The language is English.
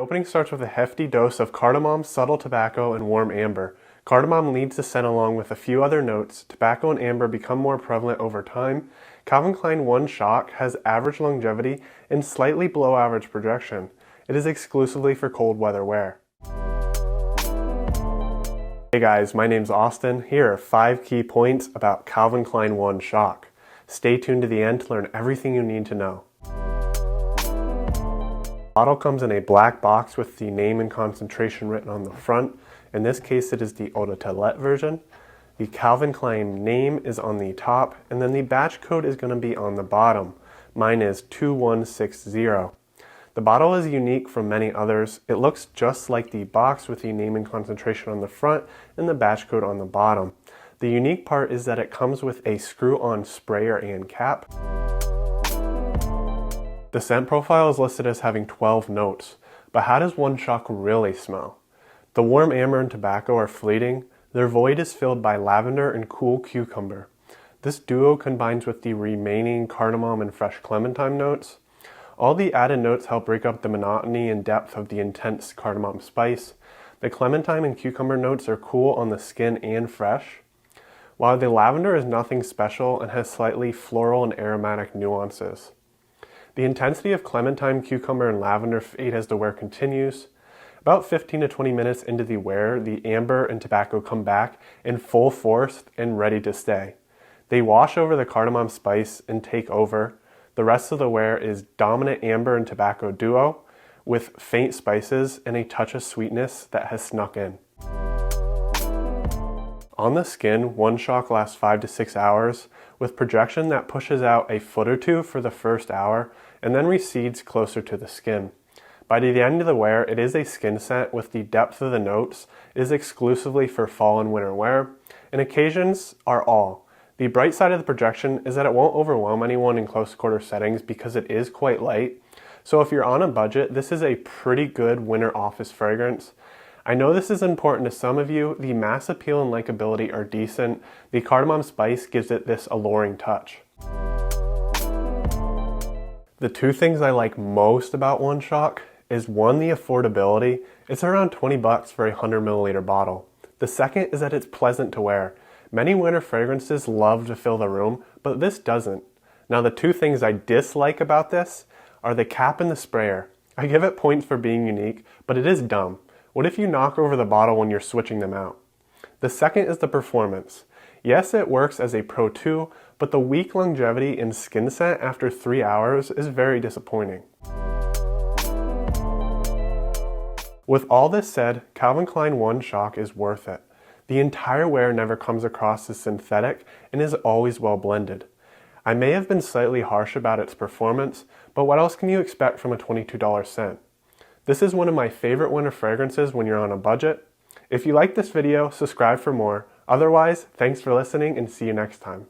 opening starts with a hefty dose of cardamom, subtle tobacco, and warm amber. Cardamom leads the scent along with a few other notes. Tobacco and amber become more prevalent over time. Calvin Klein One Shock has average longevity and slightly below average projection. It is exclusively for cold weather wear. Hey guys, my name's Austin. Here are 5 key points about Calvin Klein One Shock. Stay tuned to the end to learn everything you need to know. The bottle comes in a black box with the name and concentration written on the front. In this case, it is the Eau de Toilette version. The Calvin Klein name is on the top, and then the batch code is going to be on the bottom. Mine is 2160. The bottle is unique from many others. It looks just like the box with the name and concentration on the front and the batch code on the bottom. The unique part is that it comes with a screw-on sprayer and cap. The scent profile is listed as having 12 notes, but how does One Shock really smell? The warm amber and tobacco are fleeting. Their void is filled by lavender and cool cucumber. This duo combines with the remaining cardamom and fresh clementine notes. All the added notes help break up the monotony and depth of the intense cardamom spice. The clementine and cucumber notes are cool on the skin and fresh, while the lavender is nothing special and has slightly floral and aromatic nuances. The intensity of clementine, cucumber, and lavender fade as the wear continues. About 15 to 20 minutes into the wear, the amber and tobacco come back in full force and ready to stay. They wash over the cardamom spice and take over. The rest of the wear is dominant amber and tobacco duo with faint spices and a touch of sweetness that has snuck in. On the skin, One Shock lasts 5 to 6 hours with projection that pushes out a foot or two for the first hour and then recedes closer to the skin. By the end of the wear, it is a skin scent with the depth of the notes. It is exclusively for fall and winter wear, and occasions are all. The bright side of the projection is that it won't overwhelm anyone in close quarter settings because it is quite light. So if you're on a budget, this is a pretty good winter office fragrance. I know this is important to some of you. The mass appeal and likability are decent. The cardamom spice gives it this alluring touch. The 2 things I like most about One Shock is 1, the affordability. It's around $20 for a 100 milliliter bottle. The second is that it's pleasant to wear. Many winter fragrances love to fill the room, but this doesn't. Now the 2 things I dislike about this are the cap and the sprayer. I give it points for being unique, but it is dumb. What if you knock over the bottle when you're switching them out? The second is the performance. Yes, it works as a Pro 2, but the weak longevity in skin scent after 3 hours is very disappointing. With all this said, Calvin Klein One Shock is worth it. The entire wear never comes across as synthetic and is always well blended. I may have been slightly harsh about its performance, but what else can you expect from a $22 scent? This is one of my favorite winter fragrances when you're on a budget. If you like this video, subscribe for more. Otherwise, thanks for listening and see you next time.